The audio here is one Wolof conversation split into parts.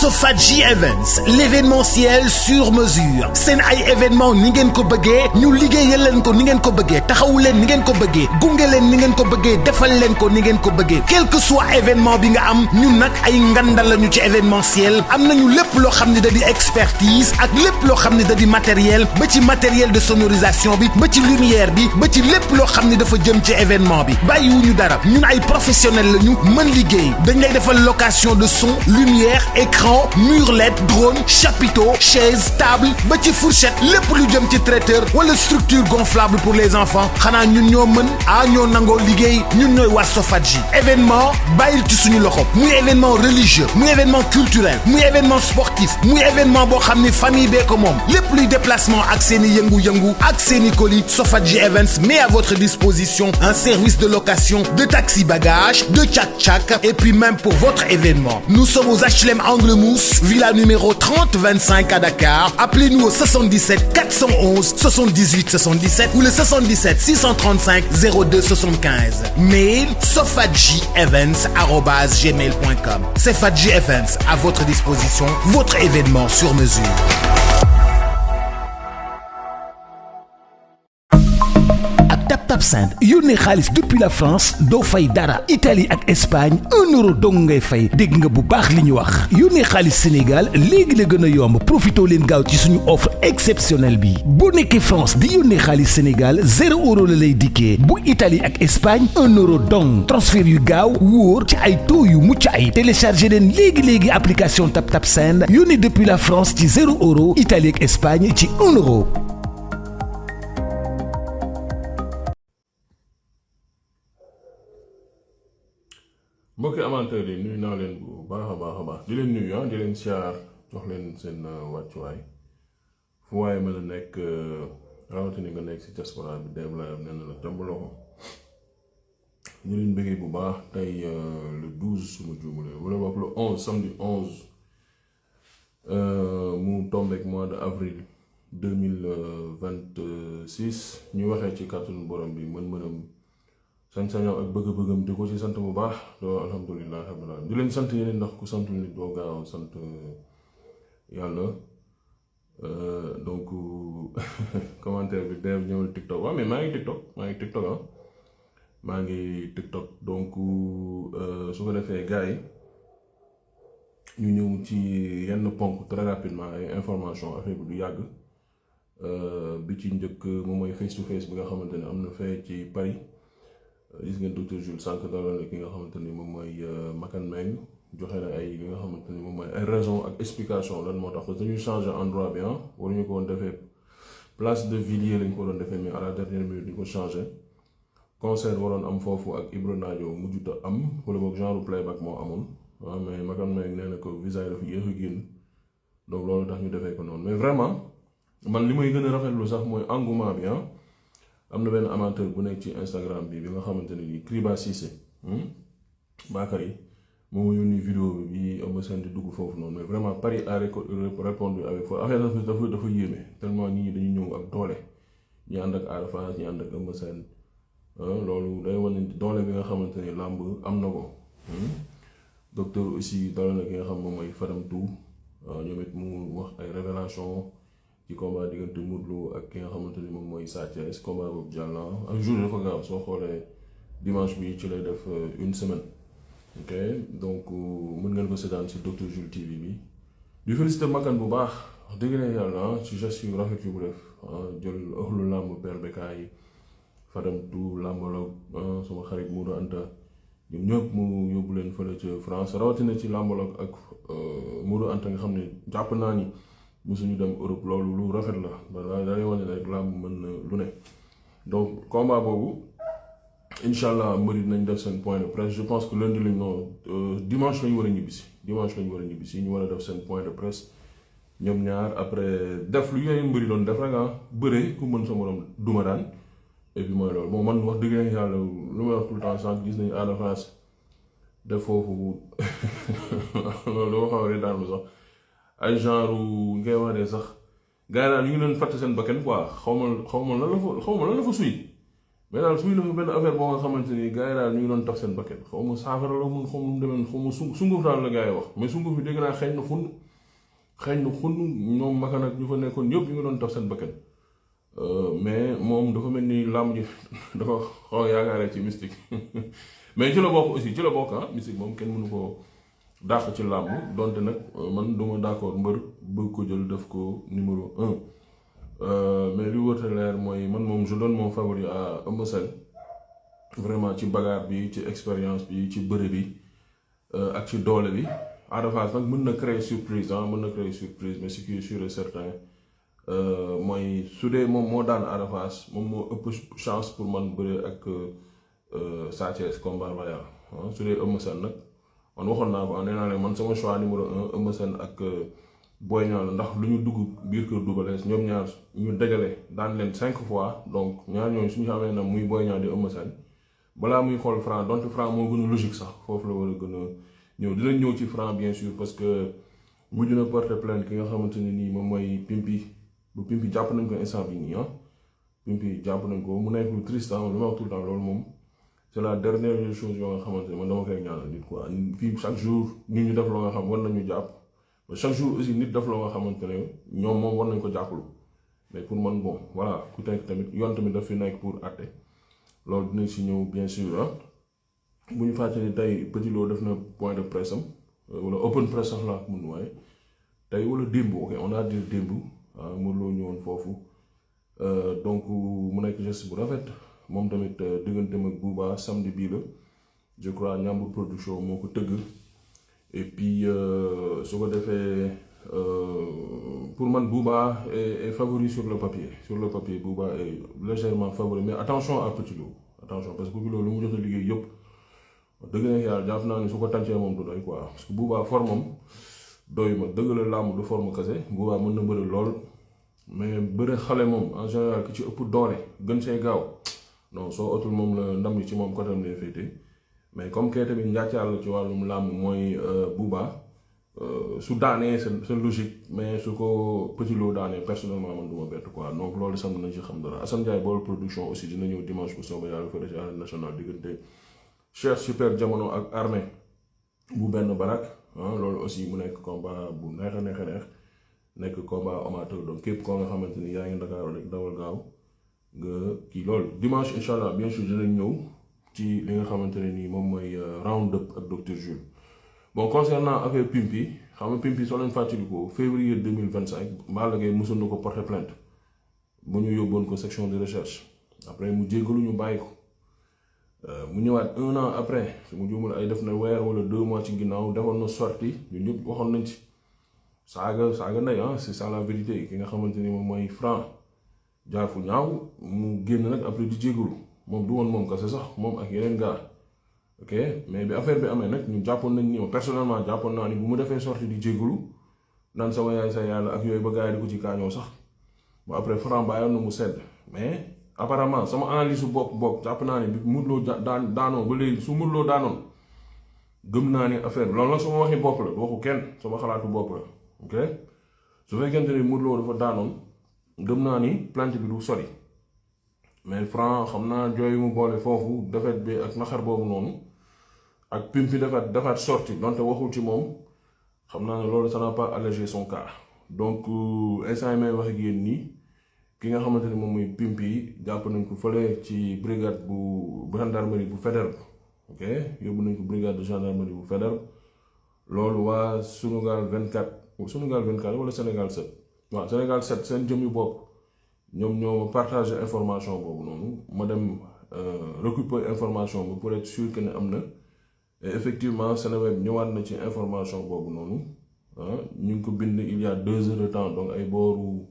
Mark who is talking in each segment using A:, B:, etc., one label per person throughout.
A: Sofadji Events, l'événementiel sur mesure seen ay événement ni ngeen ko bëggee ñu liggéeyal leen ko ni ngeen ko bëggee taxawu leen ni ngeen ko bëggee gunge leen ni ngeen ko bëggee defal leen ko ni ngeen ko bëggee quel que soit événement bi nga am ñun nag ay ngandal lañu ci événementiel am nañu lépp loo xam ne da di expertise ak lépp loo xam ne da di matériel ba ci matériel de sonorisation bi ba ci lumière bi ba ci lépp loo xam ne dafa jëm ci événement bi bàyyiwuñu dara ñun ay professionnels lañu mën liggéey dañ lay defal location de son lumière écran mur LED drone chapiteau chaise table ba ci fourchette lépp lu jëm ci traiteur wala structure gonflable pour les enfants xanaa ñun ñoo mën ñoo nangoo liggéey ñun ñooy waa Sofadji événement bàyyil ci suñu loxo muy événement religieux muy événement culturel muy événement sportif muy événement boo xam ni famille bee ko moom lépp luy déplacement ak seeni yëngu-yëngu ak seeni colis Sofadji Events met à votre disposition un service de location de taxi bagages de tchak-tchak et puis même pour votre événement nous sommes aux HLM Angle Mousse villa numéro 3025 à Dakar appelez-nous au 77 411 78 77 ou le 77 635 02 75 mail sofadjievents@gmail.com Sofadji Events à votre disposition votre événement sur mesure. TapTapSend yónnee xaalis depuis la France doo fay dara Italie ak Espagne €1 dong ngay fay dégg nga bu baax li ñu wax yónnee xaalis Sénégal léegi la gën a yomb profitoo leen gaaw ci suñu offre exceptionnelle bi boo nekkee France di yónnee xaalis Sénégal €0 la lay dikkee bu Italie ak Espagne €1 dong transfert yu gaaw wóor ci ay taux yu mucc ay téléchargé leen léegi application TapTapSend yónnee depuis la France ci €0 Italie ak Espagne ci €1.
B: mbokki amateur yi nuyu naa leen bu baax a baax di leen nuyu di leen siyaar jox leen seen wàccuwaay fu waaye mën a nekk rawatina nga nekk ci diaspora bi dem la nee na la jàmb loxo ñu leen bëggee bu baax tey le 12 suma juumule wala wax le 11 samedi 11 mu tombeek mois de avril 2026 ñu waxee ci kàttanu borom bi mën-mënam sañ-sañam ak bëgg-bëggam di ko ci sant bu baax doo alhamdulilah rabbil alamin di leen sant yeneen ndax ku santul nit doo gaaw sant yàlla donc commentaire bi dev ñëwal TikTok waaw mais maa ngi TikTok donc su ko defee gars yi ñu ñëw ci yenn ponk très rapidement ay information affaire bi du yàgg bi ci njëkk moom mooy face to face bi nga xamante ne am na fee ci Paris gis ngeen docteur Jules sànq dalal ki nga xamante ni moom mooy Makan Meng joxe na ay li nga xamante ni moom mooy ay raison ak explication lan moo tax parce que dañuy changer endroit bi waruñu ko woon defee place de Villiers lañ ko doon defee mais à la dernière minute ñu ko changer concert waroon am foofu ak Ibro Nadio mujjut a am wala boog genre playback moo amoon waaw mais Makan Meng nee na ko visa yi dafa yéex a génn donc loolu tax ñu defee ko noonu mais vraiment man li may gën a rafetlu sax mooy engouement bi am na benn amateur bu nekk ci Instagram bi nga xamante ne nii Kriba Cissé Bakary moom yónni vidéo bi am seen di dugg foofu noonu mais vraiment Paris a répondu avec foofu affaire dafa yéeme tellement nit ñi dañu ñëw ak doole ñi ànd ak Ada Fass ñi ànd ak Eumeu Sène loolu day wane doole bi nga xamante ni làmb am na ko docteur aussi doole na ki nga xam moom mooy Fadam Tou ñoom it mu wax ay révélation ci combat diggante Modou Lo ak ki nga xamante ni moom mooy Sa Thiès combat boobu jàll ak jour dafa gaaw soo xoolee dimanche bi ci lay def une semaine ok donc mën ngeen ko seetaan ci Docteur Jules TV bi di félicité Makan bu baax wax dëgg ne yàlla ci geste yu rafet yu bu def jël ëxlu làmb perbekaay yi Fadam Tou làmbaloog suma xarit Modou Anta ñoom ñëpp mu yóbbu leen fële ca France rawatina ci làmbaloog ak Modou Anta nga xam ne jàpp naa ni musuñu dem Europe loolu lu rafet la da lay wane rek làmb mën na lu ne donc combat boobu incha allah mbëri nañ def seen point de presse je pense que lundi lañ dimanche lañu war a ñibbisi ñu war a def seen point de presse ñoom ñaar après def lu yooyu mbëri doon def rek bëre ku mën sa morom duma daan et puis mooy loolu moom man wax dëgg yàlla lu may wax tout le temps sànq gis nañu Ada Fass def foofu loolu dama xaw a daanu sax ay genre ngay wax de sax gars yi daal ñu ngi leen fàtte seen bakkan quoi xaw ma lan la fa suy mais daal suy na fa benn affaire boo nga xamante ni gars yi daal ñu ngi doon tax seen bakkan xaw ma saafara la mun xaw ma demee xaw ma sunguf daal la gars yi wax mais sunguf bi dégg naa xeeñ na xund ñoom makan ak ñu fa nekkoon yëpp ñu ngi doon tax seen bakkan mais moom dafa mel ni làmb ji dafa xaw a yaakaaree ci mystique mais ci la bokk aussi ci la bokk mystique moom kenn mënu ko dàq ci làmb donte nag man duma d'accord mbër bëgg ko jël def ko numéro 1 mais li wërta leer mooy man moom je donne mon favori à Eumeu Sène vraiment ci bagarre bi ci expérience bi ci bëre bi ak ci doole bi Ada Fass nag mën na créer surprise mais ce qui est sûr et certain mooy su dee moom moo daan Ada Fass moom moo ëpp chance pour man bëre ak Sa Thiès combat royal su dee Eumeu Sène nag man waxoon naa ko nee naa leen man sama choix numéro 1 Eumeu Sène ak Boy Niang ndax lu ñu dugg biir kër Double Less ñoom ñaar ñu dajale daan leen 5 fois donc ñaar ñooñu suñu xamee na muy Boy Niang di Eumeu Sène balaa muy xool Franc donte Franc moo gën a logique sax foofu la war a gën a ñëw dinañ ñëw ci Franc bien sûr parce que mujj na porter plainte ki nga xamante ne nii moom mooy Pimpi bu Pimpi jàpp nañ ko instant bi nii Pimpi jàpp nañ ko mu nekk lu triste li ma wax tout le temps loolu moom c'est la dernière chose yoo nga xamante ne man dama koy ñaanal nit quoi fii chaque jour nit ñu def loo nga xam war nañu jàpp chaque jour aussi nit def loo nga xamante ne ñoom moom war nañ ko jàppalu mais pour man bon voilà ku nekk tamit yoon tamit daf fi nekk pour àtte loolu dinañ si ñëw bien sûr bu ñu fàttali tey Petit Lo def na point de presse am wala open presse sax laa ko mun waaye tey wala démb ok on a dit démb Modou Lo ñëwoon foofu donc mu nekk geste bu rafet moom tamit digganteem ak Bouba samedi bii la je crois Ñambur production moo ko tëgg et puis su ko defee pour man Bouba est favori sur le papier Bouba est légèrement favori mais attention à Petit Lo attention parce que Petit Lo lu mu jot a liggéey yëpp dëgg na yàlla jàpp naa ni su ko tàncee moom du doy quoi parce que Bouba formam doy ma dëgg la làmb du forme kese Bouba mën na bëri lool mais bëri xale moom en général ki ci ëpp doole gën see gaaw non soo otul moom la ndam li ci moom côté am lay féete mais comme kay tamit njàccaar la ci wàllum làmb mooy Bouba su daanee c'est logique mais su ko Petit Lo daanee personnellement man du ma bett quoi donc loolu sam nañ ci xam dara Assane Ndiaye bool production aussi dina ñëw dimanche bu soobee yàlla fële ci arène nationale diggante Cheikh Super Jamono ak armée bu benn barak loolu aussi mu nekk combat bu neex a neex nekk combat amateur donc képp koo nga xamante ni yaa ngi Dakar rek dawal gaaw nga kii loolu dimanche incha allah bien sûr dinañ ñëw ci li nga xamante ne nii moom mooy round up ak docteur Jules. bon concernant affaire Pimpi xam nga Pimpi soo leen fàttalikoo février 2025 Balla Gaye mosoon na ko porter plainte bu ñu yóbboon ko section de recherche après mu jéggalu ñu bàyyi ko mu ñëwaat 1 an après su mu juumul ay def na weer wala 2 mois ci ginnaaw defoon na sortie ñun ñëpp waxoon nañ ci saaga ndey c'est ça la vérité ki nga xamante ni moom mooy Franc jaar fu ñaaw mu génn nag après di jéggalu moom du woon moom kese sax moom ak yeneen gars ok mais bi affaire bi amee nag ñu jàppoon nañ ni personnellement jàppoon naa ni bu mu defee sortie di jéggalu naan sama yaay sa yàlla ak yooyu ba gars yi di ko ci kaañoo sax bu après Franc bàyyoon na mu sedd mais apparemment sama analyse bopp jàpp naa ne bi Modou Lo daanoo ba léegi su Modou Lo daanoon gëm naa ni affaire bi loolu la sama waxi bopp la waxu kenn sama xalaatu bopp la ok su fekkente ni Modou Lo dafa daanoon gëm naa ni plainte bi du sori mais Franc xam naa jooy mu boole foofu defet bi ak naxar boobu noonu ak Pimpi defaat sorti donte waxul ci moom xam naa ne loolu ça n'a pas allégé son cas donc instant yi may wax ak yéen nii ki nga xamante ni moom mooy Pimpi jàpp nañ ko fële ci brigade bu gendarmerie bu Faidherbe ok yóbbu nañ ko brigade de gendarmerie bu Faidherbe loolu waa Sunugal 24 wala Sénégal 7 waaw Sénégal 7 seen jëm yu bopp ñoom ñoo partagé information boobu noonu ma dem récupérer information bi pour être sûr que ne am na et effectivement Seneweb ñëwaat na ci information boobu noonu ñu ngi ko bind il y a 2 heures de temps donc ay booru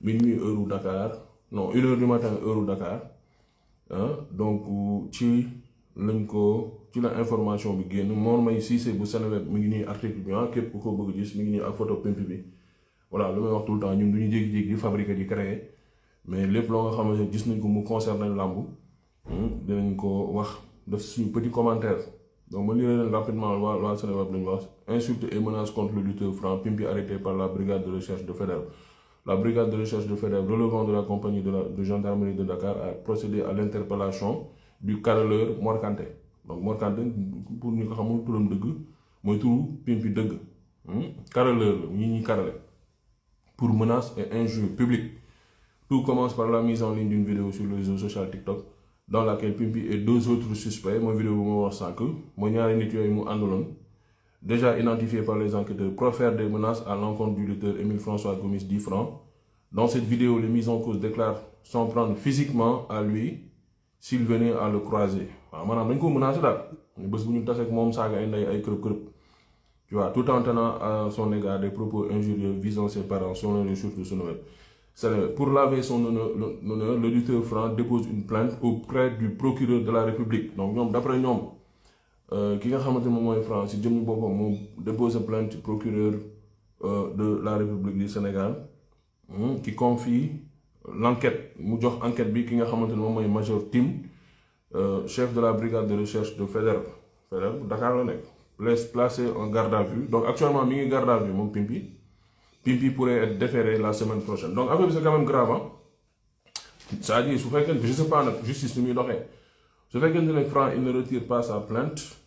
B: minuit heure Dakar non 1 heure du matin heure Dakar donc ci la information bi génn Mor May Cissé bu Seneweb mi ngi nii article bi képp ku ko bëgg gis mi ngi nii ak photo Pimpi bi voilà lu may wax tout le temps ñun du ñu jékki-jékki di fabriquer di créer mais lépp loo nga xamante ne gis nañ ko mu concerné làmb dinañ ko wax def suñu petit commentaire donc ma lire leen rapidement waa Seneweb lañu wax insulte et menace contre le lutteur Franc Pimpi arrêté par la brigade de recherche de Faidherbe la brigade de recherche de Faidherbe relevant de la compagnie de gendarmerie de Dakar a procédé à l'interpellation du carreleur Mor Kanté. Donc Mor Kanté pour ñu ko xamul turam dëgg mooy turu pimpi dëgg carreleur la ñi carrelé pour menaces et injures publiques. Tout commence par la mise en ligne d'une vidéo sur le réseau social TikTok dans laquelle Pimpi et 2 autres suspects mooy vidéo bu ma wax sànq mooy ñaari nit yooyu mu àndaloon déjà identifiés par les enquêteurs profèrent des menaces à l'encontre du lutteur Émile François Gomis 10 francs. Dans cette vidéo, les mis en cause déclarent s'en prendre physiquement à lui s'il venait à le croiser. waaw maanaam dañ ko menacé daal bés bu ñu tase ak moom saaga ay ndey ay kërëb tu vois, tout en tenant à son égard des propos injurieux visant ses parents selon les sources de Seneweb. Pour laver son honneur, le lutteur franc dépose une plainte auprès du procureur de la République. Donc ñoom d'après ñoom ki nga xamante ne moom mooy franc si jëmmi boppam moom dépose plainte procureur de la République du Sénégal qui confie l'enquête mu jox enquête bi ki nga xamante ne moom mooy Major Tim chef de la brigade de recherche de Faidherbe Dakar la nekk placé en garde à vue. Donc actuellement mi ngi garde à vue moom Pimpi pourrait être déféré la semaine prochaine. Donc affaire bi c'est quand même grave hein. C'est-à-dire su fekkente je sais pas nag justice ni muy doxee su fekkente ne Franc il ne retire pas sa plainte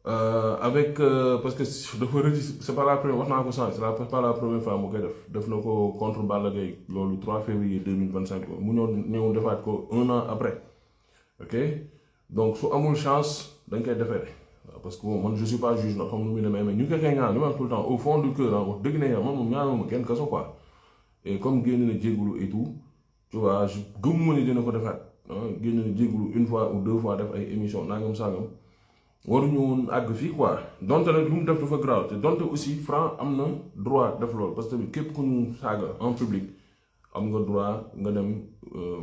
B: avec parce que dafa registre c'est pas la première wax naa ko sànq c'est pas la première fois mu koy def na ko contre Balla Gaye loolu 3 février 2025 mu ñëw defaat ko 1 an après ok donc su amul chance dañ koy déféré. Parce que man je suis pas juge nag xam nu muy demee mais ñu ngi koy ñaan li ma wax tout le temps au fond du cœur wax dëgg ne man moom ñaanuma kenn kaso quoi et comme génn na jégalu et tout tu vois gëmuma ni dina ko defaat génn na jégalu une fois ou 2 fois def ay émission nangam sangam waruñu woon àgg fii quoi donte nag lu mu def dafa grave te donte aussi Franc am na droit def loolu parce que képp ku ñu saaga en public am nga droit nga dem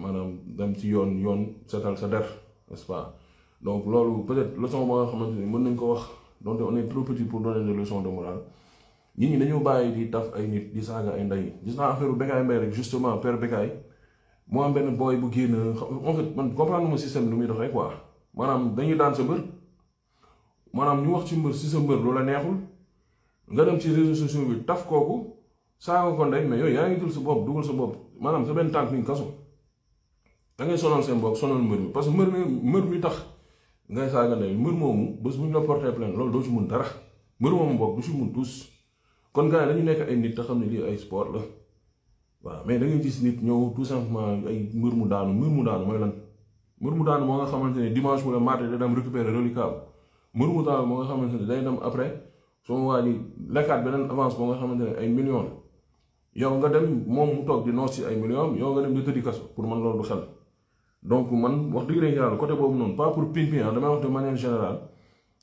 B: maanaam dem ci yoon setal sa der n'est-ce pas. Donc loolu peut-être leçon ba nga xamante ni mën nañ ko wax donc on est trop petit pour donner des leçons de morale nit ñi dañoo bàyyi di taf ay nit di saaga ay ndey gis naa affaire Bécaye Mbaye rek justement père Bécaye moo am benn boy bu génn en fait man comprendre ma système lu muy doxee quoi maanaam dañuy daan sa mbër maanaam ñu wax ci mbër si sa mbër loola neexul nga dem ci réseaux sociaux bi taf kooku saaga ko ndey mais yooyu yaa ngi dul sa bopp dugal sa bopp maanaam sa benn tànk ni kaso da ngay sonal seen bopp sonal mbër mi parce que mbër mi tax ngay saaga ndey mbër moomu bés bu ñu la porté plainte loolu doo ci mun dara mbër moomu bokk du ci mun tous kon gars yi dañu nekk ay nit te xam ne lii ay sport la waaw mais da ngay gis nit ñëw tout simplement ay mbër mu daanu mooy lan mbër mu daanu moo nga xamante ne dimanche mu ne mardi day dem récupérer reliquat mbër mu daanu moo nga xamante ne day dem après soo waa ji lekkaat beneen avance boo nga xamante ne ay millions yow nga dem moom mu toog di noos ci ay millions yow nga dem di tëddi kaso pour man loolu du xel. Donc man wax dëgg yàlla côté boobu noonu pas pour Pimpi damay wax de manière générale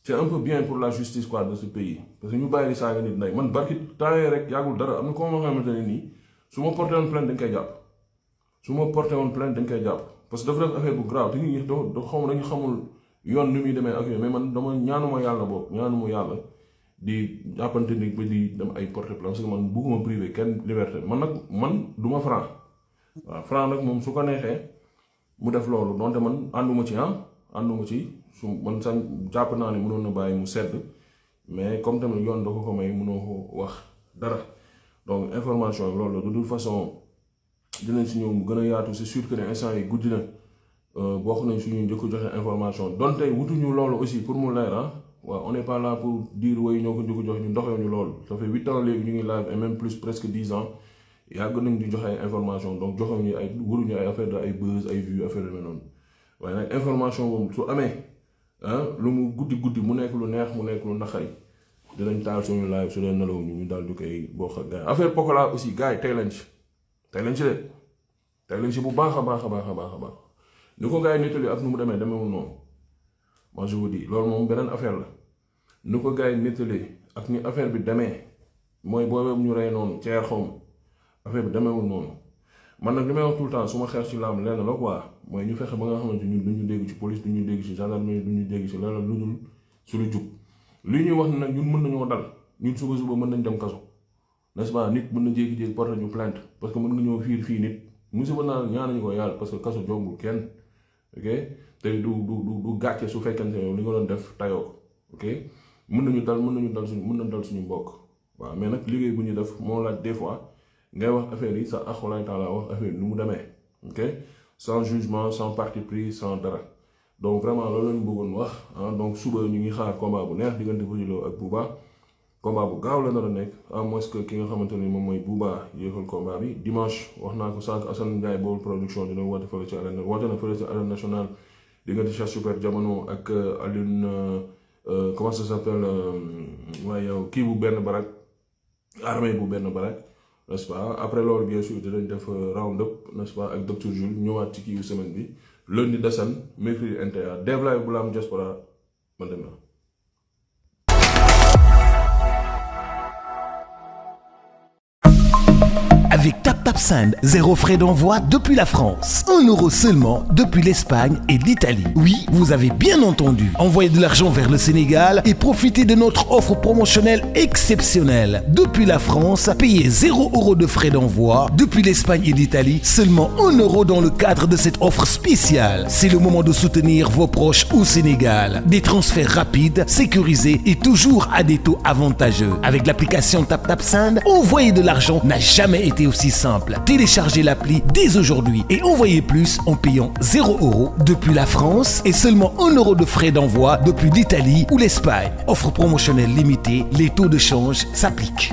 B: c'est un peu bien pour la justice quoi de ce pays parce que ñu bàyyi di saaga nit nday man barki temps rek yàggul dara am na ko ma xamante ne nii su ma porté woon plainte dañ koy jàpp parce que dafa def affaire bu grave te nit ñi da xaw dañu xamul yoon ni muy demee ak yooyu mais man dama ñaanuma yàlla di jàppante ni ba di dem ay porté plainte parce que man bugguma privé kenn liberté man du ma Franc waaw Franc nag moom su ko neexee mu def loolu donte man ànduma ci su man sax jàpp naa ne mënoon na bàyyi mu sedd mais comme tamit yoon da ko may mënoo ko wax dara donc information yi loolu la de toute façon dinañ si ñëw mu gën a yaatu c'est sûr que ne instant yi guddi na bokk nañ suñu njëkk joxe information donte wutuñu loolu aussi pour mu leer waaw on n'est pas là pour dire way ñoo ko njëkk jox ñu doxee ñu loolu ça fait 8 ans léegi ñu ngi live et même plus presque 10 ans yàgg nañ di joxe ay information donc joxewuñu ay waruñu ay affaire de ay buzz ay vues affaire yu mel noonu waaye nag information boobu su amee lu mu guddi mu nekk lu neex mu nekk lu naqari dinañ taal suñu live su dee nelaw ñu daal di koy bokk ak gars yi affaire Pokola aussi gars yi tey lañ ci bu baax a baax ni ko gars yi nettali ak nu mu demewul noonu moi je vous dis loolu moom beneen affaire la ni ko gars yi nettali ak ni affaire bi demee mooy boobu ñu rey noonu ceer xaw ma affaire bi demeewul noonu man nag li may wax tout le temps su ma xeex ci làmb lenn la quoi mooy ñu fexe ba nga xamante ñun du ñu dégg ci police du ñu dégg ci gendarmerie du ñu dégg ci leneen lu dul suñu jub li ñuy wax ne nag ñun mën nañoo dal ñun suba mën nañ dem kaso n'est-ce pas nit mën na jékki-jékki porter ñu plainte parce que mën nga ñëw fii nit musiba naa ñaanuñu ko yàlla parce que kaso jombul kenn ok te du gàcce su fekkente ne li nga doon def tayoo ko ok mën nañu dal suñu mbokk waaw mais nag liggéey bu ñu def moo laaj des fois ngay wax affaire yi sa axolaay taala wax affaire yi nu mu demee ok sans jugement sans parti pris sans dara donc vraiment loolu lañu bëggoon wax donc suba ñu ngi xaar combat bu neex diggante Petit Lo ak Bouba combat bu gaaw la nar a nekk à moins que ki nga xamante ni moom mooy Bouba yéexal combat bi dimanche wax naa ko sànq Assane Ndiaye Baol production dina woote fële ci arène woote na fële ci arène nationale diggante Cheikh Super Jamono ak Alioune comment ça s'appelle waaye yow kii bu benn barak armée bu benn barak n'est-ce pas après loolu bien sûr dinañ def round up n'est-ce pas ak docteur Jules ñëwaat ci kii yu semaine bi lundi Dassan mercredi NTA Devlaay bu la am diaspora man dem na.
A: Avec TapTapSend, 0 frais d'envoi depuis la France. 1 euro seulement depuis l'Espagne et l'Italie. Oui, vous avez bien entendu. Envoyez de l'argent vers le Sénégal et profitez de notre offre promotionnelle exceptionnelle. Depuis la France, payez 0 euro de frais d'envoi. Depuis l'Espagne et l'Italie, seulement 1 euro dans le cadre de cette offre spéciale. C'est le moment de soutenir vos proches au Sénégal. Des transferts rapides, sécurisés et toujours à des taux avantageux. Avec l'application TapTapSend, envoyer de l'argent n'a jamais été aussi simple. Téléchargez l'appli dès aujourd'hui et envoyez plus en payant 0 euro depuis la France et seulement 1 euro de frais d'envoi depuis l'Italie ou l'Espagne. Offre promotionnelle limitée, les taux de change s'appliquent.